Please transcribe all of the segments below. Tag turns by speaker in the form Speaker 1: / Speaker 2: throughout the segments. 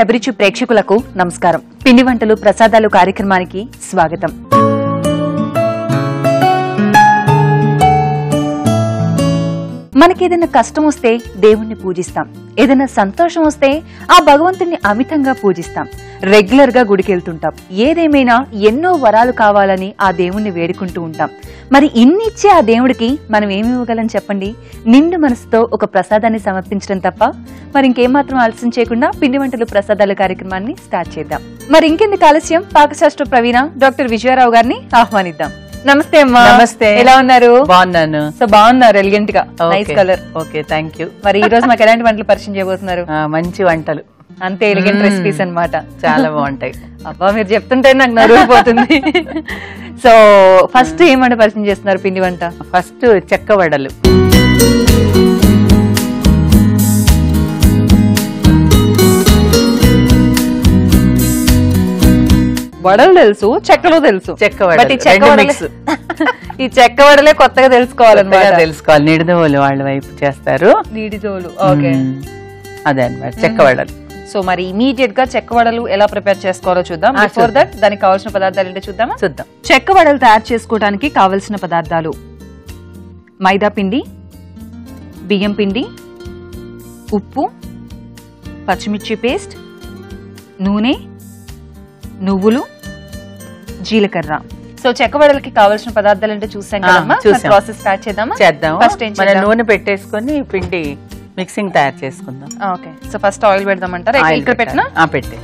Speaker 1: అభిరుచి ప్రేక్షకులకు నమస్కారం. పిండి వంటలు ప్రసాదాలు కార్యక్రమానికి స్వాగతం. మనకేదైనా కష్టం వస్తే దేవుణ్ణి పూజిస్తాం, ఏదైనా సంతోషం వస్తే ఆ భగవంతుణ్ణి అమితంగా పూజిస్తాం, రెగ్యులర్ గా గుడికి వెళ్తుంటాం. ఏదేమైనా ఎన్నో వరాలు కావాలని ఆ దేవుణ్ణి వేడుకుంటూ ఉంటాం. మరి ఇన్నిచ్చే ఆ దేవుడికి మనం ఏమి ఇవ్వగలం చెప్పండి? నిండు మనసుతో ఒక ప్రసాదాన్ని సమర్పించడం తప్ప. మరి ఇంకేమాత్రం ఆలస్యం చేయకుండా పిండి వంటలు ప్రసాదాల కార్యక్రమాన్ని స్టార్ట్ చేద్దాం. మరి ఇంకెందుకు ఆలస్యం, పాకశాస్త్ర ప్రవీణ డాక్టర్ విజయరావు గారిని ఆహ్వానిద్దాం. నమస్తే అమ్మా.
Speaker 2: నమస్తే.
Speaker 1: ఎలా ఉన్నారు?
Speaker 2: బాగున్నాను.
Speaker 1: సో బాగున్నారు, ఎలిగెంట్ గా, nice colour.
Speaker 2: Okay, thank you.
Speaker 1: మరి ఈ రోజు మాకు ఎలాంటి వంటలు పరిచయం చేయబోతున్నారు?
Speaker 2: మంచి వంటలు,
Speaker 1: అంతే ఎలిగెంట్ రెసిపీస్ అన్నమాట.
Speaker 2: చాలా బాగుంటాయి.
Speaker 1: అబ్బా, మీరు చెప్తుంటే నాకు నరుకుపోతుంది. సో ఫస్ట్ ఏమంటే పరిచయం చేస్తున్నారు పిండి వంట?
Speaker 2: ఫస్ట్ చెక్క వడలు.
Speaker 1: వడలు తెలుసు, చెక్కలు తెలుసు.
Speaker 2: చెక్క
Speaker 1: ఈ చెక్క వడలే కొత్తగా తెలుసుకోవాలన్నమాట.
Speaker 2: తెలుసుకోవాలి. నిడిదోలు వాళ్ళ వైపు చేస్తారు.
Speaker 1: నీడిదోలు, ఓకే,
Speaker 2: అదే అన్నమాట చెక్క వడలు.
Speaker 1: సో మరి ఇమీడియట్ గా చెక్క వడలు ఎలా ప్రిపేర్ చేసుకోవాలో చూద్దాం. బిఫోర్ దట్ దానికి కావాల్సిన పదార్థాలు ఏంటో చూద్దామా?
Speaker 2: చూద్దాం.
Speaker 1: చెక్క వడలు తయారు చేసుకోవడానికి కావలసిన పదార్థాలు: మైదా పిండి, బియ్యం పిండి, ఉప్పు, పచ్చిమిర్చి పేస్ట్, నూనె, నువ్వులు, జీలకర్ర. సో చెక్క వడలకి కావాల్సిన పదార్థాలు అంటే చూసాం కదమ్మా. ప్రాసెస్ స్టార్ట్ చేద్దామా?
Speaker 2: చేద్దాం.
Speaker 1: ఫస్ట్ ఏం చేద్దాం?
Speaker 2: నూనె పెట్టేసుకొని పిండి మిక్సింగ్ తయారు చేసుకుందాం.
Speaker 1: ఓకే, సో ఫస్ట్ ఆయిల్ పెడదామంటారా? ఇక్కడ పెట్టినా
Speaker 2: పెట్టే.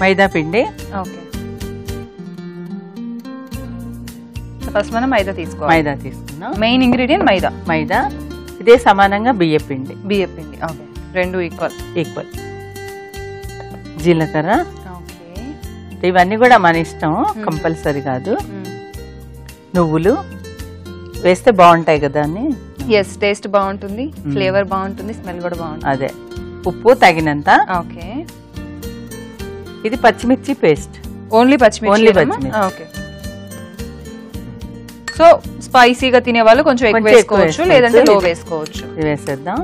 Speaker 2: మైదా పిండి.
Speaker 1: ఓకే, ఫస్ట్ మనం మైదా తీసుకోవాలి.
Speaker 2: మైదా తీసుకుందాం.
Speaker 1: మెయిన్ ఇంగ్రీడియంట్ మైదా.
Speaker 2: మైదా ఇదే సమానంగా బియ్య పిండి.
Speaker 1: బియ్య పిండి, ఓకే, రెండు ఈక్వల్.
Speaker 2: జీలకర్ర. ఇవన్నీ కూడా మన ఇష్టం, కంపల్సరీ కాదు. నువ్వులు వేస్తే బాగుంటాయి కదా అని.
Speaker 1: ఎస్, టేస్ట్ బాగుంటుంది, ఫ్లేవర్ బాగుంటుంది, స్మెల్ కూడా బాగుంటుంది.
Speaker 2: అదే. ఉప్పు తగినంత.
Speaker 1: ఓకే,
Speaker 2: ఇది పచ్చిమిర్చి పేస్ట్.
Speaker 1: ఓన్లీ పచ్చిమిర్చి. ఓకే, సో స్పైసీగా తినే వాళ్ళు కొంచెం ఎక్కువ వేసుకోవచ్చు, లేదంటే లో వేసుకోవచ్చు.
Speaker 2: వేసేద్దాం.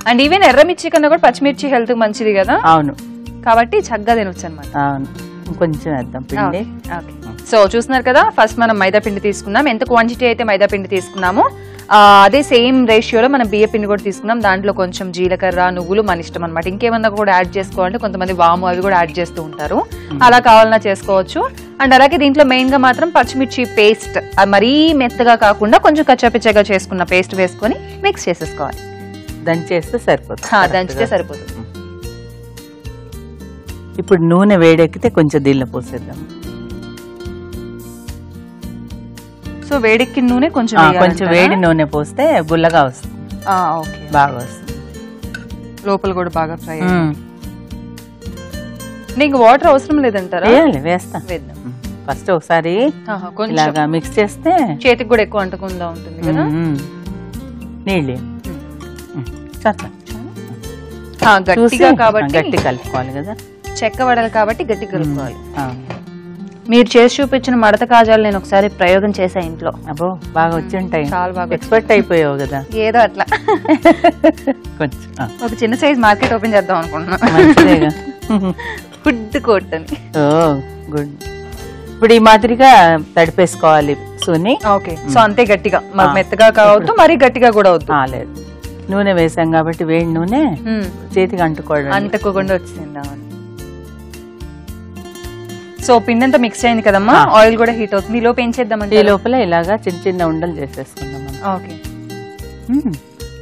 Speaker 1: అండ్ ఈవెన్ ఎర్రమిర్చి కన్నా కూడా పచ్చిమిర్చి హెల్త్ మంచిది కదా.
Speaker 2: అవును,
Speaker 1: కాబట్టి చక్కగా తినొచ్చు అనమాట.
Speaker 2: అవును, కొంచెం వేద్దాం పిండి.
Speaker 1: సో చూస్తున్నారు కదా, ఫస్ట్ మనం మైదా పిండి తీసుకున్నాం. ఎంత క్వాంటిటీ అయితే మైదా పిండి తీసుకున్నామో అదే సేమ్ రేషియోలో మనం బియ్య పిండి కూడా తీసుకున్నాం. దాంట్లో కొంచెం జీలకర్ర, నువ్వులు మన ఇష్టం అనమాట. ఇంకేమన్నా కూడా యాడ్ చేసుకోవాలంటే కొంతమంది వాము అవి కూడా యాడ్ చేస్తూ ఉంటారు, అలా కావాలన్నా చేసుకోవచ్చు. అండ్ అలాగే దీంట్లో మెయిన్ గా మాత్రం పచ్చిమిర్చి పేస్ట్, మరీ మెత్తగా కాకుండా కొంచెం కచ్చాపిచ్చగా చేసుకున్న పేస్ట్ వేసుకొని మిక్స్ చేసేసుకోవాలి.
Speaker 2: దంచేస్తే సరిపోతుంది.
Speaker 1: దంచితే సరిపోతుంది.
Speaker 2: ఇప్పుడు నూనె వేడెక్కితే కొంచెం దీనిలో పోసేద్దాం.
Speaker 1: సో వేడెక్కిన నూనె కొంచెం
Speaker 2: వేడి నూనె పోస్తే గుల్లగా వస్తుంది.
Speaker 1: ఓకే,
Speaker 2: బాగా వస్తుంది.
Speaker 1: లోపల కూడా బాగా ఫ్రై. నీకు వాటర్ అవసరం లేదంటారా?
Speaker 2: వేస్తాం. ఫస్ట్ ఒకసారి ఇలాగా మిక్స్ చేస్తే
Speaker 1: చేతికి కూడా ఎక్కువ అంటకుండా ఉంటుంది కదా.
Speaker 2: నీళ్ళు
Speaker 1: గట్టిగా కాబట్టి
Speaker 2: గట్టి కలుపుకోవాలి కదా.
Speaker 1: చెక్క వడలు కాబట్టి గట్టి కలుపుకోవాలి. మీరు చేసి చూపించిన మడత కాజాలు నేను ఒకసారి ప్రయోగం చేసా ఇంట్లో.
Speaker 2: అబ్బో, బాగా వచ్చి ఉంటాయి.
Speaker 1: చాలా బాగా
Speaker 2: ఎక్స్పర్ట్ అయిపోయావు కదా.
Speaker 1: ఏదో అట్లా
Speaker 2: కొంచెం
Speaker 1: ఒక చిన్న సైజ్ మార్కెట్ ఓపెన్ చేద్దాం అనుకుంటున్నా. ఫుడ్ కోర్ట్ అని.
Speaker 2: గుడ్. ఇప్పుడు ఈ మాదిరిగా తడిపేసుకోవాలి సూని.
Speaker 1: ఓకే, సో అంతే గట్టిగా, మెత్తగా కావద్దు, మరీ గట్టిగా కూడా వద్దు.
Speaker 2: లేదు, నూనె వేసాం కాబట్టి వేడి నూనె చేతికి
Speaker 1: అంటుకోకుండా వచ్చిందా. సో పిండి అంతా మిక్స్ అయింది కదమ్మా, ఆయిల్ కూడా హీట్ అవుతుంది. ఈ లోపు ఏం చేద్దామంటే,
Speaker 2: ఈ లోపల ఇలాగా చిన్న చిన్న ఉండలు చేసేసుకుందాం.
Speaker 1: ఓకే,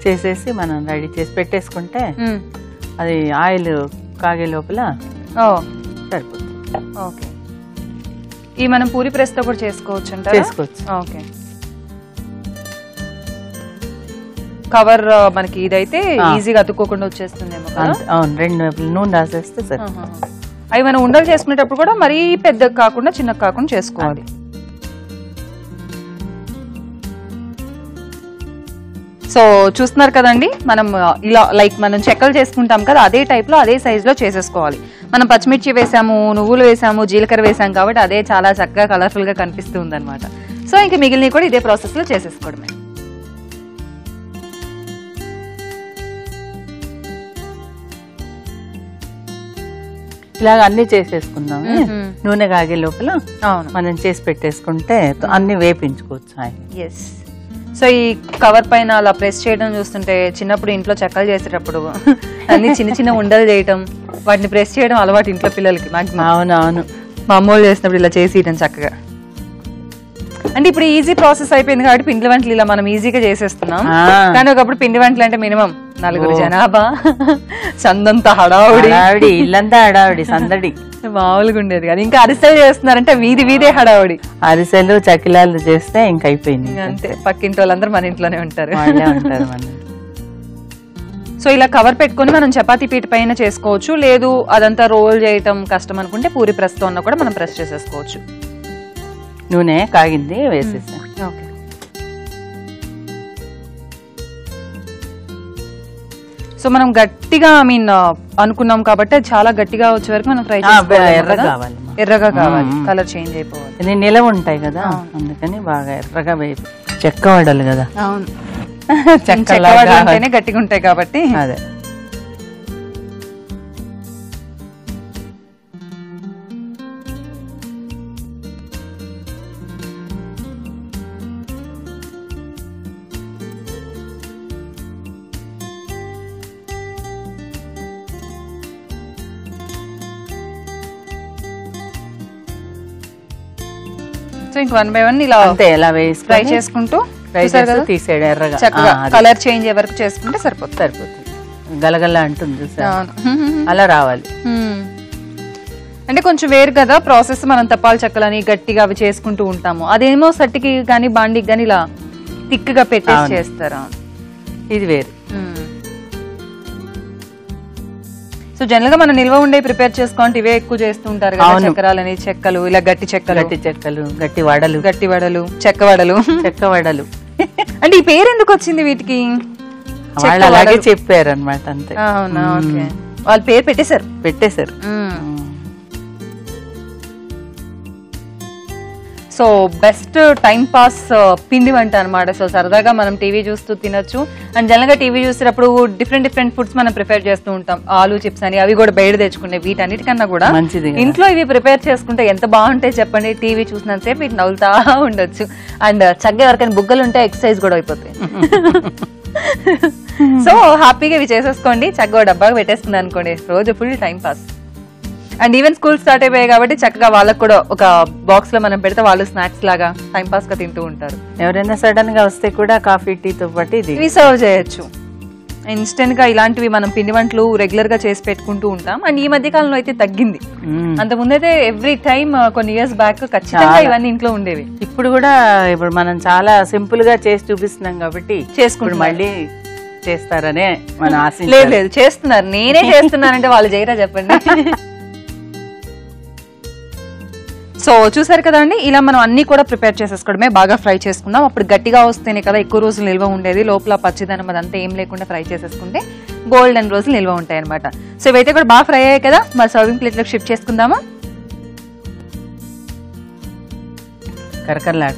Speaker 2: చేసేసి మనం రెడీ చేసి పెట్టేసుకుంటే అది ఆయిల్ కాగే లోపల సరిపోతుంది.
Speaker 1: ఓకే, ఈ మనం పూరి ప్రెస్ తో కూడా చేసుకోవచ్చు అంట.
Speaker 2: చేసుకోవచ్చు.
Speaker 1: ఓకే, కవర్ మనకి ఇదైతే ఈజీగా అతుక్కోకుండా వచ్చేస్తుందేమో కదా.
Speaker 2: అవును, రెండు వైపులు నూనె రాసేస్తే సరే.
Speaker 1: అవి మనం ఉండలు చేసుకునేటప్పుడు కూడా మరీ పెద్దగా కాకుండా చిన్నగా కాకుండా చేసుకోవాలి. సో చూస్తున్నారు కదండి, మనం ఇలా లైక్ మనం చెక్కలు చేసుకుంటాం కదా, అదే టైప్ లో అదే సైజ్ లో చేసేసుకోవాలి. మనం పచ్చిమిర్చి వేసాము, నువ్వులు వేసాము, జీలకర్ర వేసాం కాబట్టి అదే చాలా చక్కగా కలర్ఫుల్ గా కనిపిస్తుంది అనమాట. సో ఇంకా మిగిలినవి కూడా ఇదే ప్రాసెస్ లో చేసేసుకోవడమే.
Speaker 2: ఇలాగ అన్ని చేసేసుకుందాం. నూనె కాగే లోపల
Speaker 1: అవును
Speaker 2: మనం చేసి పెట్టేసుకుంటే అన్ని వేపించుకోవచ్చు ఆయన.
Speaker 1: ఎస్. సో ఈ కవర్ పైన అలా ప్రెస్ చేయడం చూస్తుంటే చిన్నప్పుడు ఇంట్లో చెక్కలు చేసేటప్పుడు అన్ని చిన్న చిన్న ఉండలు చేయటం, వాటిని ప్రెస్ చేయడం అలవాటు ఇంట్లో పిల్లలకి.
Speaker 2: అవునవును,
Speaker 1: మా అమ్మోళ్ళు చేసినప్పుడు ఇలా చేసి ఇయటం చక్కగా. అంటే ఇప్పుడు ఈజీ ప్రాసెస్ అయిపోయింది కాబట్టి పిండి వంటలు ఇలా మనం ఈజీగా చేసేస్తున్నాం. కానీ ఒకప్పుడు పిండి వంటలు అంటే మినిమం 4 జనాభా, సందంతా హడావుడి,
Speaker 2: ఇల్లంతా హడావుడి, సందడి
Speaker 1: మామూలుగా ఉండేది కదా. ఇంకా అరిసెలు చేస్తున్నారంటే వీధే హడావుడి.
Speaker 2: అరిసెలు చకిలాలు చేస్తే ఇంక అయిపోయింది.
Speaker 1: అంతే, పక్కింటి వాళ్ళందరూ మన ఇంట్లోనే ఉంటారు.
Speaker 2: ఉంటారు.
Speaker 1: సో ఇలా కవర్ పెట్టుకుని మనం చపాతీ పీట పైన చేసుకోవచ్చు, లేదు అదంతా రోల్ చేయటం కష్టం అనుకుంటే పూరి ప్రెస్ తో కూడా మనం ప్రెస్ చేసేసుకోవచ్చు.
Speaker 2: నూనె కాగింది, వేసేసా.
Speaker 1: ఓకే. సో మనం గట్టిగా అనుకున్నాం కాబట్టి చాలా గట్టిగా వచ్చే వరకు మనం ఫ్రై చేసుకోవాలి. ఎర్రగా కావాలి, కలర్ చేంజ్ అయిపోవాలి.
Speaker 2: నిలవ ఉంటాయి కదా, అందుకని బాగా ఎర్రగా వేపు. చెక్క వడలు కదా.
Speaker 1: అవును, చెక్క వడలు గట్టిగా ఉంటాయి కాబట్టి.
Speaker 2: అదే.
Speaker 1: సో ఇంక 1 by 1 ఇలా
Speaker 2: ఎలా వేసి
Speaker 1: ఫ్రై చేసుకుంటూ
Speaker 2: తీసేయడం. ఎర్రగా
Speaker 1: చక్కగా కలర్ చేంజ్ అయ్యే వరకు చేసుకుంటే సరిపోతుంది.
Speaker 2: గలగల అంటుంది, అలా రావాలి.
Speaker 1: అంటే కొంచెం వేరు కదా ప్రాసెస్. మనం తప్పాలు చెక్కలని గట్టిగా అవి చేసుకుంటూ ఉంటాము, అదేమో సట్టికి కానీ బాండికి కానీ ఇలా థిక్గా పెట్టేసి చేస్తారా.
Speaker 2: ఇది వేరు.
Speaker 1: సో జనరల్ గా మనం నిల్వ ఉండే ప్రిపేర్ చేసుకోండి, ఇవే ఎక్కువ చేస్తూ ఉంటారు కదా. చక్రాలని, చెక్కలు, ఇలా గట్టి చెక్కలు,
Speaker 2: గట్టి వడలు,
Speaker 1: చెక్క వడలు. అంటే ఈ పేరు ఎందుకు వచ్చింది వీటికి?
Speaker 2: వాళ్ళు అలాగే చెప్పారు అనమాట, అంతే.
Speaker 1: అవునా, ఓకే. వాళ్ళు పేరు పెట్టేశారు. సో బెస్ట్ టైం పాస్ పిండి వంట అనమాట. సో సరదాగా మనం టీవీ చూస్తూ తినొచ్చు. అండ్ జనరల్ గా టీవీ చూసేటప్పుడు డిఫరెంట్ ఫుడ్స్ మనం ప్రిపేర్ చేస్తూ ఉంటాం. ఆలు చిప్స్ అని, అవి కూడా బయట తెచ్చుకునే. వీటన్నిటికన్నా కూడా ఇంట్లో ఇవి ప్రిపేర్ చేసుకుంటే ఎంత బాగుంటాయి చెప్పండి. టీవీ చూసినంతసేపు వీటిని నవ్వుతా ఉండొచ్చు. అండ్ చక్కగా ఎవరికైనా బుగ్గలు ఉంటే ఎక్సర్సైజ్ కూడా అయిపోతాయి. సో హ్యాపీగా ఇవి చేసేసుకోండి, చక్కగా డబ్బాగా పెట్టేసుకుంది అనుకోండి, రోజు full time pass. And even school start అయిపోయాయి కాబట్టి చక్కగా వాళ్ళకి కూడా ఒక బాక్స్ లో మనం పెడితే వాళ్ళు స్నాక్స్ లాగా టైం పాస్ గా తింటూ ఉంటారు.
Speaker 2: ఎవరైనా సడన్ గా వస్తే కూడా కాఫీ టీతో పాటు
Speaker 1: ఇవి సర్వ్ చేయొచ్చు. ఇన్స్టెంట్ గా ఇలాంటివి మనం పిండి వంటలు రెగ్యులర్ గా చేసి పెట్టుకుంటూ ఉంటాం. అండ్ ఈ మధ్య కాలంలో అయితే తగ్గింది. అంత ముందైతే ఎవ్రీ టైమ్ కొన్ని ఇయర్స్ బ్యాక్ ఖచ్చితంగా ఇవన్నీ ఇంట్లో ఉండేవి.
Speaker 2: ఇప్పుడు కూడా ఇప్పుడు మనం చాలా సింపుల్ గా చేసి చూపిస్తున్నాం కాబట్టి చేసుకుంటూ మళ్ళీ చేస్తారనే మన ఆశ.
Speaker 1: లేదు చేస్తున్నారు, నేనే చేస్తున్నానంటే వాళ్ళు చేయరా చెప్పండి. సో చూసారు కదా అండి, ఇలా మనం అన్ని కూడా ప్రిపేర్ చేసేసుకోవడమే. బాగా ఫ్రై చేసుకుందాం, అప్పుడు గట్టిగా వస్తేనే కదా ఎక్కువ రోజులు నిల్వ ఉండేది. లోపల పచ్చిదనం అదంతా ఏం లేకుండా ఫ్రై చేసేసుకుంటే గోల్డెన్ రోజులు నిల్వ ఉంటాయి అనమాట. సో ఇవైతే కూడా బాగా ఫ్రై అయ్యాయి కదా, మరి సర్వింగ్ ప్లేట్ లోకి షిఫ్ట్ చేసుకుందామా.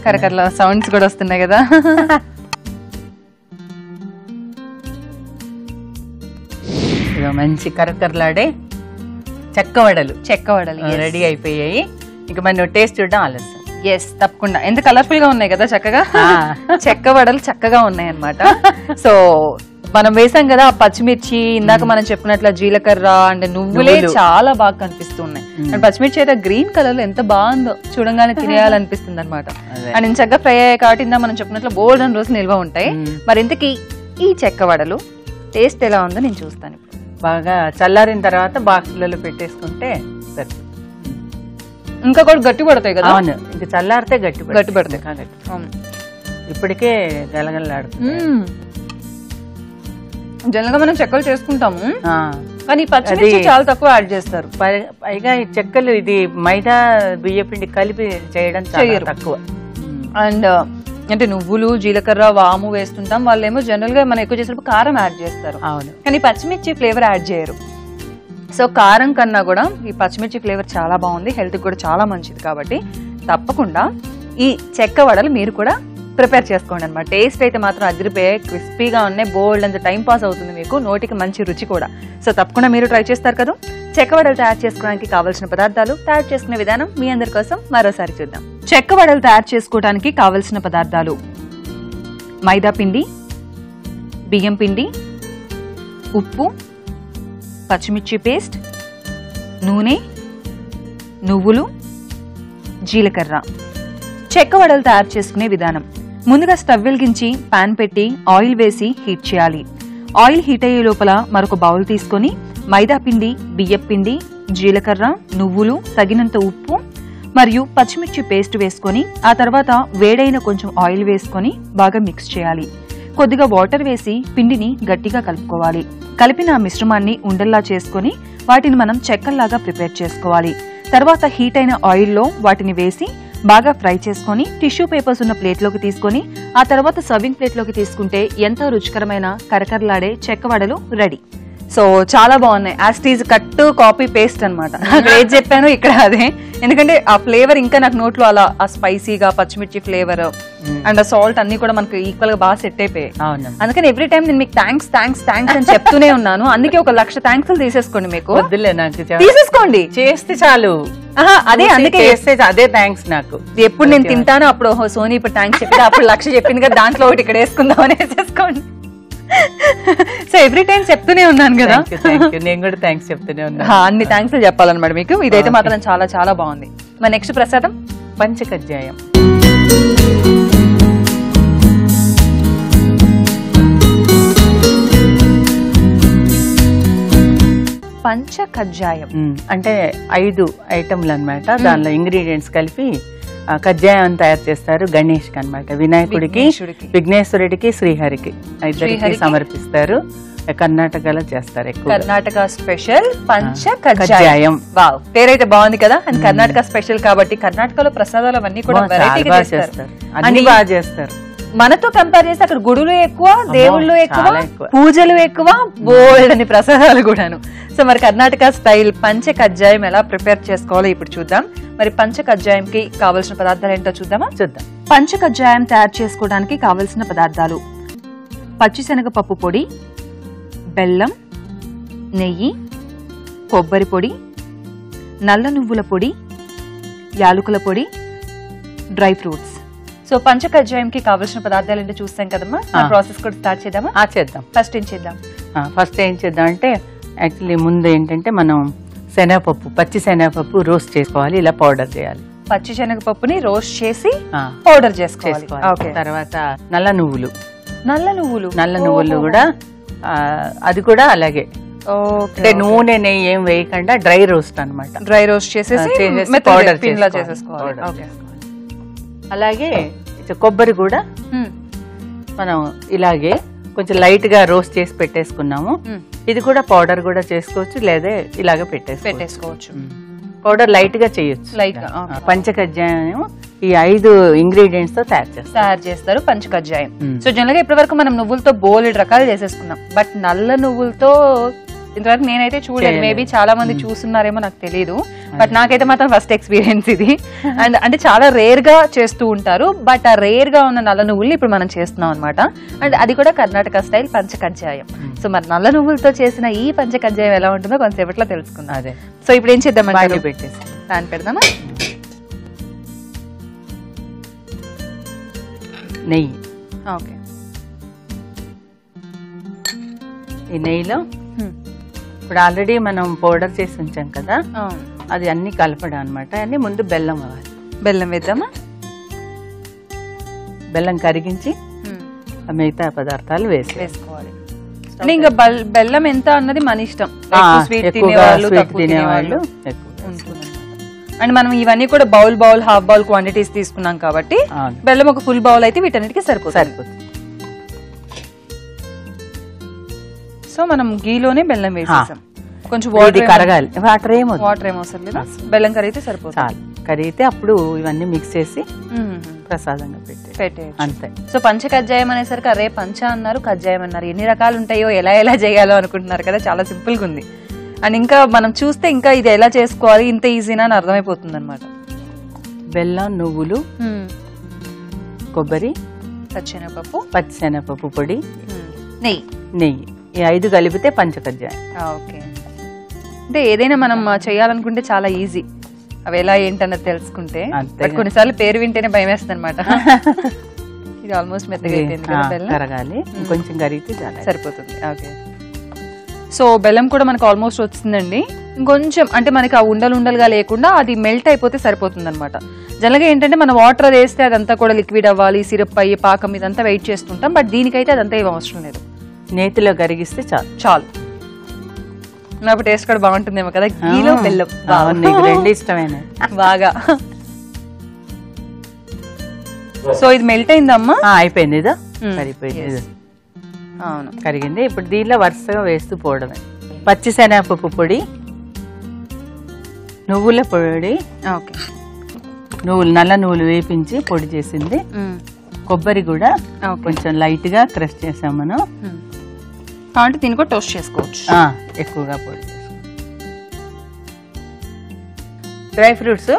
Speaker 1: కరకరలా సౌండ్స్ కూడా వస్తున్నాయి కదా.
Speaker 2: మంచి కరకరలాడే చెక్క వడలు రెడీ అయిపోయాయి. ఇంకా మనం టేస్ట్ చూడడం ఆలస్యం.
Speaker 1: ఎస్, తప్పకుండా. ఎంత కలర్ఫుల్ గా ఉన్నాయి కదా, చక్కగా చెక్క వడలు చక్కగా ఉన్నాయి అనమాట. సో మనం వేసాం కదా పచ్చిమిర్చి, ఇందాక మనం చెప్పినట్లు జీలకర్ర అండ్ నువ్వులే చాలా బాగా కనిపిస్తున్నాయి. అండ్ పచ్చిమిర్చి అయితే గ్రీన్ కలర్ లో ఎంత బాగుందో, చూడంగానే తినేయాలనిపిస్తుంది అనమాట. అండ్ చక్కగా ఫ్రై అయ్యాయి కాబట్టి ఇందా మనం చెప్పినట్లు గోల్డెన్ రోజులు నిల్వ ఉంటాయి. మరి ఇంతకీ ఈ చెక్క వడలు టేస్ట్ ఎలా ఉందో నేను చూస్తాను.
Speaker 2: బాగా చల్లారిన తర్వాత బాక్సులలో పెట్టేసుకుంటే సరిపోతుంది.
Speaker 1: ఇంకా కూడా గట్టి పడతాయి కదా.
Speaker 2: అవును, ఇంకా చల్లారితే గట్టి పడతాయి. ఇప్పటికే గలగలలాడుతుంది.
Speaker 1: జనరల్ గా మనం చెక్కలు చేసుకుంటాము, కానీ పచ్చిమిర్చి చాలా తక్కువ యాడ్ చేస్తారు.
Speaker 2: పైగా ఈ చెక్కలు ఇది మైదా బియ్యపిండి కలిపి చేయడం చాలా తక్కువ.
Speaker 1: అండ్ అంటే నువ్వులు, జీలకర్ర, వాము వేస్తుంటాం. వాళ్ళేమో జనరల్ గా మనం ఎక్కువ చేసినప్పుడు కారం యాడ్ చేస్తారు.
Speaker 2: అవును,
Speaker 1: కానీ పచ్చిమిర్చి ఫ్లేవర్ యాడ్ చేయరు. సో కారం కన్నా కూడా ఈ పచ్చిమిర్చి ఫ్లేవర్ చాలా బాగుంది, హెల్త్ కూడా చాలా మంచిది. కాబట్టి తప్పకుండా ఈ చెక్క వడలు మీరు కూడా ప్రిపేర్ చేసుకోండి అనమాట. టేస్ట్ అయితే మాత్రం అదిరిపోయాయి, క్రిస్పీగా ఉన్నాయి, బోల్డ్ అంత టైం పాస్ అవుతుంది, మీకు నోటికి మంచి రుచి కూడా. సో తప్పకుండా మీరు ట్రై చేస్తారు కదా. చెక్క వడలు తయారు చేసుకోవడానికి కావలసిన పదార్థాలు, తయారు చేసుకునే విధానం మీ అందరి కోసం మరోసారి చూద్దాం. చెక్క వడలు తయారు చేసుకోవడానికి కావలసిన పదార్థాలు: మైదా పిండి, బియ్యం పిండి, ఉప్పు, పచ్చిమిర్చి పేస్ట్, నూనె, నువ్వులు, జీలకర్ర. చెక్క వడలు తయారు చేసుకునే విధానం: ముందుగా స్టవ్ వెలిగించి పాన్ పెట్టి ఆయిల్ వేసి హీట్ చేయాలి. ఆయిల్ హీట్ అయ్యే లోపల మరొక బౌల్ తీసుకొని మైదా పిండి, బియ్యం పిండి, జీలకర్ర, నువ్వులు, తగినంత ఉప్పు మరియు పచ్చిమిర్చి పేస్ట్ వేసుకొని ఆ తర్వాత వేడైన కొంచెం ఆయిల్ వేసుకొని బాగా మిక్స్ చేయాలి. కొద్దిగా వాటర్ వేసి పిండిని గట్టిగా కలుపుకోవాలి. కలిపిన మిశ్రమాన్ని ఉండల్లా చేసుకొని వాటిని మనం చెక్కల్లాగా ప్రిపేర్ చేసుకోవాలి. తర్వాత హీట్ అయిన ఆయిల్లో వాటిని వేసి బాగా ఫ్రై చేసుకొని టిష్యూ పేపర్స్ ఉన్న ప్లేట్లోకి తీసుకొని ఆ తర్వాత సర్వింగ్ ప్లేట్లోకి తీసుకుంటే ఎంతో రుచికరమైన కరకరలాడే చెక్క వడలు రెడీ. సో చాలా బాగున్నాయి. యాస్టీజ్ కట్ కాపీ పేస్ట్ అనమాట. అక్కడ ఏది చెప్పాను ఇక్కడ అదే. ఎందుకంటే ఆ ఫ్లేవర్ ఇంకా నాకు నోట్లో అలా ఆ స్పైసీగా పచ్చిమిర్చి ఫ్లేవర్ అండ్ ఆ సాల్ట్ అన్ని కూడా మనకు ఈక్వల్ గా బాగా సెట్ అయిపోయాయి. అందుకని ఎవ్రీ టైం నేను మీకు థ్యాంక్స్ థ్యాంక్స్ థ్యాంక్స్ అని చెప్తూనే ఉన్నాను. అందుకే 1,00,000 థ్యాంక్స్ తీసేసుకోండి. మీకు తీసేసుకోండి,
Speaker 2: చేస్తే చాలు.
Speaker 1: అదే అందుకే
Speaker 2: అదే థ్యాంక్స్. నాకు
Speaker 1: ఎప్పుడు నేను తింటాను అప్పుడు సోనీ ఇప్పుడు థ్యాంక్స్ చెప్పి అప్పుడు 1,00,000 చెప్పింది కదా, దాంట్లో ఒకటి ఇక్కడ వేసుకుందాం అని వేసేసుకోండి. సో ఎవ్రీ టైం చెప్తూనే ఉన్నాను కదా.
Speaker 2: నేను కూడా థ్యాంక్స్ చెప్తూనే ఉన్నాను.
Speaker 1: అన్ని థ్యాంక్స్ చెప్పాలన్నమాట మీకు. ఇదైతే మాత్రం చాలా చాలా బాగుంది. మరి నెక్స్ట్ ప్రసాదం
Speaker 2: పంచకజ్జాయం.
Speaker 1: పంచకజ్జాయం
Speaker 2: అంటే 5 ఐటమ్లు అనమాట. దానిలో ఇంగ్రీడియంట్స్ కలిపి కజ్జాయం తయారు చేస్తారు. గణేష్ కి అనమాట, వినాయకుడికి, విఘ్నేశ్వరుడికి, శ్రీహరికి ఇద్దరికి సమర్పిస్తారు. కర్ణాటకలో చేస్తారు ఎక్కువ.
Speaker 1: కర్ణాటక స్పెషల్ పంచకజ్జాయం. వావ్, పేరైతే బాగుంది కదా. అండ్ కర్ణాటక స్పెషల్ కాబట్టి కర్ణాటకలో ప్రసాదాలు అవన్నీ కూడా వెరైటీగా చేస్తారు.
Speaker 2: అన్ని బాగా చేస్తారు.
Speaker 1: మనతో కంపేర్ చేస్తే అక్కడ గుడులు ఎక్కువ, దేవుళ్ళు ఎక్కువ, పూజలు ఎక్కువ, బోల్డ్ అని ప్రసాదాలు కూడాను. సో మరి కర్ణాటక స్టైల్ పంచకజ్జాయం ఎలా ప్రిపేర్ చేసుకోవాలో ఇప్పుడు చూద్దాం. మరి పంచకజ్జాయంకి కావలసిన పదార్థాలు ఏంటో చూద్దాం. పంచకజ్జాయం తయారు చేసుకోవడానికి కావలసిన పదార్థాలు: పచ్చిశనగపప్పు పొడి, బెల్లం, నెయ్యి, కొబ్బరి పొడి, నల్ల నువ్వుల పొడి, యాలకుల పొడి, డ్రై ఫ్రూట్స్. సో పంచకజ్జాయంకి కావాల్సిన పదార్థాలు ఏంటో చూస్తాం కదమ్మా. ప్రాసెస్ కూడా స్టార్ట్ చేద్దామా?
Speaker 2: చేద్దాం.
Speaker 1: ఫస్ట్ ఏం చేద్దాం?
Speaker 2: ఫస్ట్ ఏం చేద్దాం అంటే యాక్చువల్లీ ముందు ఏంటంటే మనం శనగపప్పు, పచ్చి శనగపప్పు రోస్ట్ చేసుకోవాలి. ఇలా పౌడర్ చేయాలి.
Speaker 1: పచ్చి శనగపప్పుని రోస్ట్ చేసి పౌడర్ చేసుకోవాలి.
Speaker 2: తర్వాత నల్ల నువ్వులు,
Speaker 1: నల్ల నువ్వులు
Speaker 2: కూడా అది కూడా అలాగే. అంటే నూనె, నెయ్యి ఏం వేయకుండా డ్రై రోస్ట్ అనమాట.
Speaker 1: డ్రై రోస్ట్ చేసేసి
Speaker 2: పౌడర్
Speaker 1: చేసుకోవాలి.
Speaker 2: అలాగే కొబ్బరి కూడా మనం ఇలాగే కొంచెం లైట్ గా రోస్ట్ చేసి పెట్టేసుకున్నాము. ఇది కూడా పౌడర్ కూడా చేసుకోవచ్చు, లేదా ఇలాగే పెట్టేసుకోవచ్చు. పౌడర్ లైట్ గా చేయొచ్చు. పంచకజ్జాయం ఈ 5 ఇంగ్రీడియంట్స్ తో తయారు చేస్తారు పంచకజ్జాయం. సో జనరల్ గా ఇప్పటి వరకు మనం నువ్వులతో బోలెడు రకాలు చేసేసుకున్నాం. బట్ నల్ల నువ్వులతో ఇంతవరకు నేనైతే చూడలేదు. మేబీ చాలా మంది చూస్తున్నారేమో నాకు తెలియదు. బట్ నాకైతే మాత్రం ఫస్ట్ ఎక్స్పీరియన్స్ ఇది. అండ్ అంటే చాలా రేర్ గా చేస్తూ ఉంటారు. బట్ ఆ రేర్ గా ఉన్న నల్ల నువ్వుల్ని ఇప్పుడు మనం చేస్తున్నాం అనమాట. అండ్ అది కూడా కర్ణాటక స్టైల్ పంచకజ్జాయం. సో మరి నల్ల నువ్వులతో చేసిన ఈ పంచకజ్జాయం ఎలా ఉంటుందో కొంతసేపట్లో తెలుసుకుందాం. అదే. సో ఇప్పుడు ఏం చేద్దామంటే ప్యాన్ పెడదామా? నెయ్యి.
Speaker 1: ఓకే.
Speaker 2: ఈ నెయ్యిలో ఇప్పుడు ఆల్రెడీ మనం పౌడర్ చేసి ఉంచాం కదా, అది అన్ని కలపడం అనమాట. అన్ని ముందు బెల్లం అవ్వాలి.
Speaker 1: బెల్లం వేద్దామా?
Speaker 2: బెల్లం కరిగించి మిగతా పదార్థాలు వేసుకోవాలి.
Speaker 1: ఇంకా బెల్లం ఎంత అన్నది మన ఇష్టం. స్వీట్ తినేవాళ్ళు అండ్ మనం ఇవన్నీ కూడా బౌల్ హాఫ్ బౌల్ క్వాంటిటీస్ తీసుకున్నాం కాబట్టి బెల్లం ఒక ఫుల్ బౌల్ అయితే వీటన్నిటికీ సరిపోతుంది. సో మనం గీలోనే బెల్లం వేసేసాం. కొంచెం వాటర్
Speaker 2: కరగాలి. వాటర్
Speaker 1: ఏమవసరం లేదా, బెల్లం కరిగితే సరిపోతుంది.
Speaker 2: కరిగితే అప్పుడు ఇవన్నీ మిక్స్ చేసి ప్రసాదంగా పెట్టే అంతే.
Speaker 1: సో పంచకజ్జాయం అనేసరికి అరే పంచ అన్నారు, కజ్జాయం అన్నారు, ఎన్ని రకాలు ఉంటాయో, ఎలా చేయాలో అనుకుంటున్నారు కదా. చాలా సింపుల్ గా ఉంది. అండ్ ఇంకా మనం చూస్తే ఇంకా ఇది ఎలా చేసుకోవాలి, ఇంత ఈజీనా అని అర్థమైపోతుంది అనమాట.
Speaker 2: బెల్లం, నువ్వులు, కొబ్బరి, పచ్చిశనగపప్పు పొడి, నెయ్యి ఈ 5 కలిపితే పంచకజ్జాయం.
Speaker 1: ఓకే. అంటే ఏదైనా మనం చేయాలనుకుంటే చాలా ఈజీ, అవి ఎలా ఏంటన్నది తెలుసుకుంటే. కొన్నిసార్లు పేరు వింటేనే భయం వేస్తుంది అనమాట. ఇది ఆల్మోస్ట్ మెత్తగా అయిపోయింది కదా, బెల్లం
Speaker 2: కరగాలి, కొంచెం కరిగితే
Speaker 1: సరిపోతుంది. ఓకే, సో బెల్లం కూడా మనకు ఆల్మోస్ట్ వచ్చిందండి. ఇంకొంచెం అంటే మనకి ఆ ఉండలు ఉండలుగా లేకుండా అది మెల్ట్ అయిపోతే సరిపోతుంది అనమాట. జనరల్గా ఏంటంటే మనం వాటర్ అది వేస్తే అదంతా కూడా లిక్విడ్ అవ్వాలి, సిరప్ అయ్యి పాకం ఇదంతా వెయిట్ చేస్తుంటాం. బట్ దీనికైతే అదంతా ఏం అవసరం లేదు,
Speaker 2: నేతిలో కరిగిస్తే చాలు.
Speaker 1: నాకు టేస్ట్ కూడా బాగుంటుందేమో కదా, గీలో బెల్లం.
Speaker 2: రెండు ఇష్టమైన
Speaker 1: బాగా. సో ఇది మెల్ట్ అయిందమ్మా,
Speaker 2: అయిపోయింది, ఇదో సరిపోయింది.
Speaker 1: అవును,
Speaker 2: కరిగింది. ఇప్పుడు దీనిలో వరుసగా వేస్తూ పోవడమే. పచ్చిశనగపప్పు పొడి, నువ్వుల పొడి,
Speaker 1: ఓకే,
Speaker 2: నల్ల నువ్వులు వేపించి పొడి చేసింది, కొబ్బరి కూడా కొంచెం లైట్ గా క్రష్ చేసాం మనం.
Speaker 1: కాబట్టి దీన్ని కూడా టోస్ట్ చేసుకోవచ్చు,
Speaker 2: ఎక్కువగా పొడి డ్రై ఫ్రూట్స్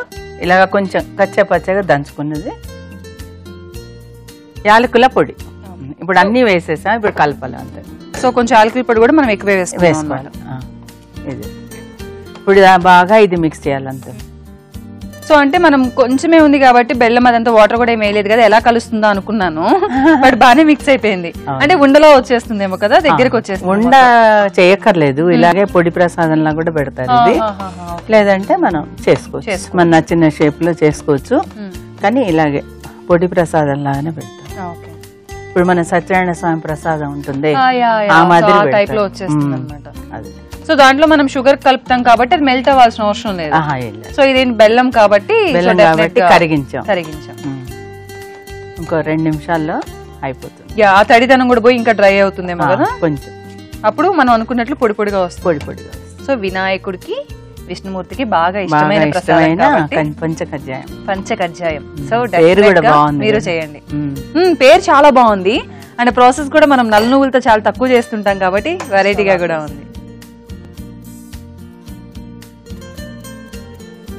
Speaker 2: ఇలాగా కొంచెం కచ్చా పచ్చగా దంచుకున్నది, యాలకుల పొడి. ఇప్పుడు అన్ని వేసేసాం, ఇప్పుడు కలపాలి అంతే.
Speaker 1: సో కొంచెం యాలకుల పొడి కూడా మనం ఎక్కువ వేసుకోవాలి.
Speaker 2: ఇది ఇప్పుడు బాగా ఇది మిక్స్ చేయాలంతే.
Speaker 1: సో అంటే మనం కొంచెమే ఉంది కాబట్టి బెల్లం అదంతా వాటర్ కూడా ఏమి వేయలేదు కదా, ఎలా కలుస్తుందో అనుకున్నాను. బట్ బాగానే మిక్స్ అయిపోయింది. అంటే ఉండలో వచ్చేస్తుందేమో కదా, దగ్గరకు వచ్చేస్తుంది.
Speaker 2: ఉండ చేయక్కర్లేదు, ఇలాగే పొడి ప్రసాదంలా కూడా పెడతారు ఇది. లేదంటే మనం చేసుకోవచ్చు, మన నచ్చిన షేప్ లో చేసుకోవచ్చు. కానీ ఇలాగే పొడి ప్రసాదం లాగానే పెడతారు. ఇప్పుడు మన సత్యనారాయణ స్వామి ప్రసాదం ఉంటుంది, ఆ మాదిరి
Speaker 1: టైప్ లో వచ్చేస్తుంది అనమాట. సో దాంట్లో మనం షుగర్ కలుపుతాం కాబట్టి అది మెల్ట్ అవ్వాల్సిన అవసరం లేదు. సో ఇది బెల్లం కాబట్టి
Speaker 2: కరిగించాం. ఇంకో 2 నిమిషాల్లో అయిపోతుంది.
Speaker 1: ఆ తడిదనం కూడా పోయి ఇంకా డ్రై అవుతుందేమో కదా
Speaker 2: కొంచెం.
Speaker 1: అప్పుడు మనం అనుకున్నట్లు పొడి పొడిగా వస్తుంది. సో వినాయకుడికి విష్ణుమూర్తికి బాగా ఇష్టమైన పంచకజ్జాయం. సో మీరు చేయండి. పేరు చాలా బాగుంది అండ్ ప్రాసెస్ కూడా మనం నల్ల నువ్వులతో చాలా తక్కువ చేస్తుంటాం కాబట్టి వెరైటీగా కూడా ఉంది.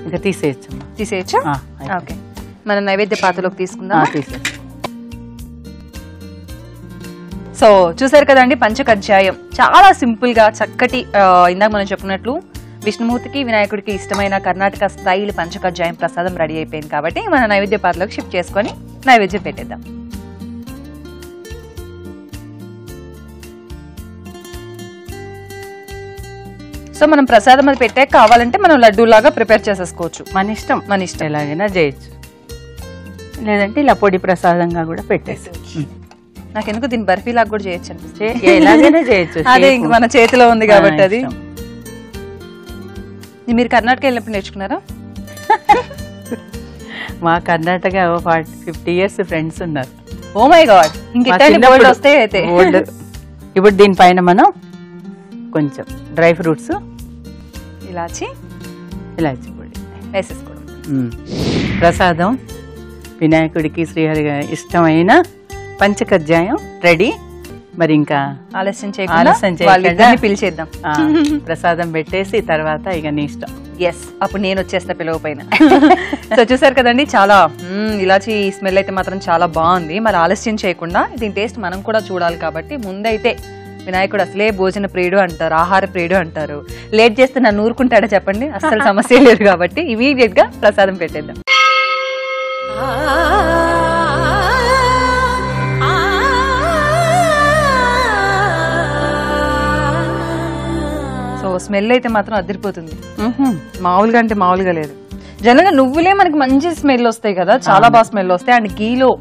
Speaker 2: ఇంకా
Speaker 1: తీసేయచ్చా? ఓకే, మన నైవేద్య పాత్రలోకి తీసుకుందాం. సో చూసారు కదండి, పంచకజ్జాయం చాలా సింపుల్ గా చక్కటి, ఇందాక మనం చెప్పినట్లు విష్ణుమూర్తికి వినాయకుడికి ఇష్టమైన కర్ణాటక స్టైల్ పంచకజ్జాయం ప్రసాదం రెడీ అయిపోయింది. కాబట్టి మన నైవేద్య పాత్రలోకి షిఫ్ట్ చేసుకొని నైవేద్యం పెట్టేద్దాం. సో మనం ప్రసాదం అది పెట్టాక కావాలంటే మనం లడ్డూ లాగా ప్రిపేర్ చేసేసుకోవచ్చు, మన ఇష్టం
Speaker 2: ఎలాగైనా చేయొచ్చు. లేదంటే ఇలా పొడి ప్రసాదంగా కూడా పెట్టేసుకోవచ్చు.
Speaker 1: నాకెందుకు దీన్ని బర్ఫీ లాగా కూడా చేయొచ్చు అనిపిస్తే,
Speaker 2: ఎలాగైనా చేయొచ్చు.
Speaker 1: అదే మన చేతిలో ఉంది కాబట్టి. అది మీరు కర్ణాటక వెళ్ళినప్పుడు నేర్చుకున్నారా?
Speaker 2: మా కర్ణాటక 50 years ఫ్రెండ్స్ ఉన్నారు.
Speaker 1: ఓ మై గాడ్, ఇంకెప్పుడు వస్తాయి అయితే.
Speaker 2: ఇప్పుడు దీనిపైన మనం కొంచెం డ్రై ఫ్రూట్స్,
Speaker 1: ఇలాచి పొడి వేసేసుకోవడం.
Speaker 2: ప్రసాదం వినాయకుడికి శ్రీహరి ఇష్టమైన పంచకజ్జాయం రెడీ. మరి ఇంకా
Speaker 1: ఆలస్యం చేయకుండా పిలిచేద్దాం.
Speaker 2: ప్రసాదం పెట్టేసి తర్వాత ఇక నీ ఇష్టం.
Speaker 1: అప్పుడు నేను వచ్చేస్తా పిలువ పైన. సో చూసారు కదండి, చాలా ఇలాచి స్మెల్ అయితే మాత్రం చాలా బాగుంది. మరి ఆలస్యం చేయకుండా దీని టేస్ట్ మనం కూడా చూడాలి కాబట్టి ముందైతే వినాయకుడు అసలే భోజన ప్రియుడు అంటారు, ఆహార ప్రియుడు అంటారు. లేట్ చేస్తే నన్ను ఊరుకుంటాడా చెప్పండి, అస్సలు సమస్య లేదు. కాబట్టి ఇమీడియట్ గా ప్రసాదం పెట్టేద్దాం. సో స్మెల్ అయితే మాత్రం అదిరిపోతుంది, మామూలుగా అంటే మామూలుగా లేదు. జనరల్గా నువ్వులే మనకి మంచి స్మెల్ వస్తాయి కదా, చాలా బాగా స్మెల్ వస్తాయి. అండ్ గీలో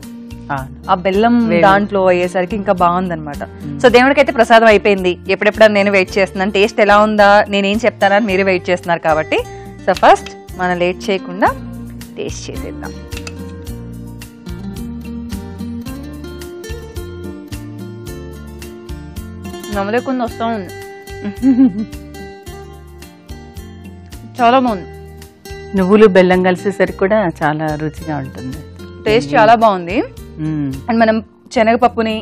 Speaker 1: ఆ బెల్లం దాంట్లో అయ్యేసరికి ఇంకా బాగుందన్నమాట. సో దేవుడికైతే ప్రసాదం అయిపోయింది. ఎప్పుడెప్పుడన్నా నేను వెయిట్ చేస్తున్నాను, టేస్ట్ ఎలా ఉందా నేనేం చెప్తానని మీరు వెయిట్ చేస్తున్నారు కాబట్టి. సో ఫస్ట్ మనం లేట్ చేయకుండా టేస్ట్ చేసేద్దాం. నమ్మలేకుండా వస్తూ ఉంది, చాలా బాగుంది.
Speaker 2: నువ్వులు బెల్లం కలిసేసరికి కూడా చాలా రుచిగా ఉంటుంది,
Speaker 1: టేస్ట్ చాలా బాగుంది. అండ్ మనం శనగపప్పుని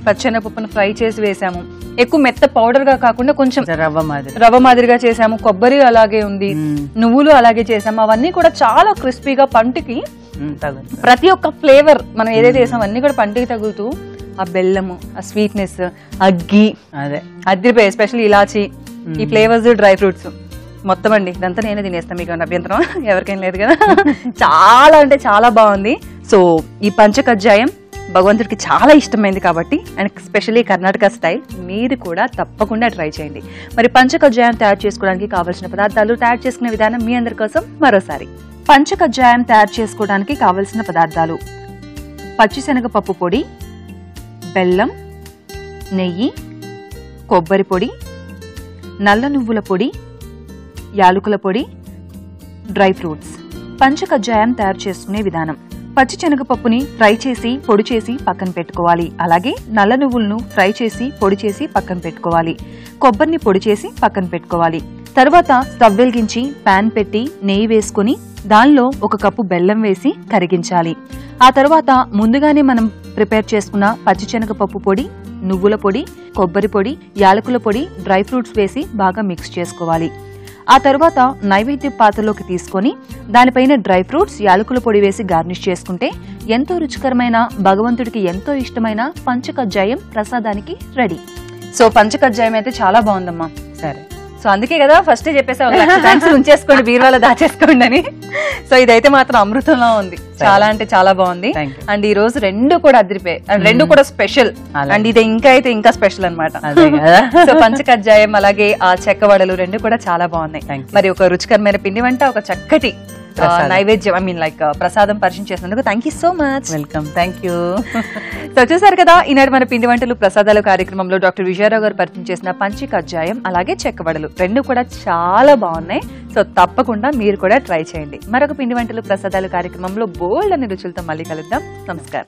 Speaker 1: పచ్చెనగపప్పుని ఫ్రై చేసి వేసాము. ఎక్కువ మెత్త పౌడర్ గా కాకుండా కొంచెం రవ్వ మాదిరిగా చేసాము. కొబ్బరి అలాగే ఉంది, నువ్వులు అలాగే చేసాము. అవన్నీ కూడా చాలా క్రిస్పీగా పంటికి ప్రతి ఒక్క ఫ్లేవర్ మనం ఏదైతే వేసామో అన్ని కూడా పంటికి తగులుతూ ఆ బెల్లము, ఆ స్వీట్నెస్, అగ్గి అదిరిపోయి ఎస్పెషల్లీ ఇలాచి, ఈ ఫ్లేవర్స్, డ్రై ఫ్రూట్స్ మొత్తం అండి ఇదంతా నేనే తినేస్తాను, మీకు అభ్యంతరం ఎవరికైనా లేదు కదా. చాలా అంటే చాలా బాగుంది. సో ఈ పంచకజ్జాయం భగవంతుడికి చాలా ఇష్టమైంది కాబట్టి, అండ్ స్పెషల్లీ కర్ణాటక స్టైల్, మీరు కూడా తప్పకుండా ట్రై చేయండి. మరి పంచకజ్జాయం తయారు చేసుకోవడానికి కావాల్సిన పదార్థాలు, తయారు చేసుకునే విధానం మీ అందరి కోసం మరోసారి. పంచకజ్జాయం తయారు చేసుకోవడానికి కావలసిన పదార్థాలు: పచ్చిశనగపప్పు పొడి, బెల్లం, నెయ్యి, కొబ్బరి పొడి, నల్ల నువ్వుల పొడి, యాలకుల పొడి, డ్రై ఫ్రూట్స్. పంచకజ్జాయం తయారు చేసుకునే విధానం: పచ్చిశనగపప్పుని ఫ్రై చేసి పొడి చేసి పక్కన పెట్టుకోవాలి. అలాగే నల్ల నువ్వులను ఫ్రై చేసి పొడి చేసి పక్కన పెట్టుకోవాలి. కొబ్బరిని పొడి చేసి పక్కన పెట్టుకోవాలి. తర్వాత స్టవ్ వెలిగించి పాన్ పెట్టి నెయ్యి వేసుకుని దానిలో 1 కప్పు బెల్లం వేసి కరిగించాలి. ఆ తర్వాత ముందుగానే మనం ప్రిపేర్ చేసుకున్న పచ్చిశనగపప్పు పొడి, నువ్వుల పొడి, కొబ్బరి పొడి, యాలకుల పొడి, డ్రై ఫ్రూట్స్ వేసి బాగా మిక్స్ చేసుకోవాలి. ఆ తర్వాత నైవేద్య పాత్రలోకి తీసుకొని దానిపైన డ్రై ఫ్రూట్స్, యాలకుల పొడి వేసి గార్నిష్ చేసుకుంటే ఎంతో రుచికరమైన, భగవంతుడికి ఎంతో ఇష్టమైన పంచకజ్జాయం ప్రసాదానికి రెడీ. సో పంచకజ్జాయం అయితే చాలా బాగుందమ్మా.
Speaker 2: సరే,
Speaker 1: సో అందుకే కదా ఫస్ట్ చెప్పేసా ఉంచేసుకోండి, బీరువాలో దాచేసుకోండి అని. సో ఇదైతే మాత్రం అమృతంలో ఉంది, చాలా అంటే చాలా బాగుంది. అండ్ ఈ రోజు రెండు కూడా అదిరిపోయాయి, అండ్ రెండు కూడా స్పెషల్. అండ్ ఇది ఇంకా అయితే ఇంకా స్పెషల్ అనమాట. సో పంచకజ్జాయం అలాగే ఆ చెక్కవడలు రెండు కూడా చాలా బాగున్నాయి. మరి ఒక రుచికరమైన పిండి వంట, ఒక చక్కటి నైవేద్యం, ఐ మీన్ లైక్ ప్రసాదం పరిచయం చేసినందుకు thank you so much.
Speaker 2: Welcome, thank you.
Speaker 1: So చూసారు కదా, ఈనాడు మన పిండి వంటలు ప్రసాదాలు కార్యక్రమంలో డాక్టర్ విజయరావు గారు పరిచయం చేసిన పంచకజ్జాయం అలాగే చెక్కవడలు రెండు కూడా చాలా బాగున్నాయి. సో తప్పకుండా మీరు కూడా ట్రై చేయండి. మరొక పిండి వంటలు ప్రసాదాలు కార్యక్రమంలో బోల్డ్ అనే రుచులతో మళ్ళీ కలుద్దాం. నమస్కారం.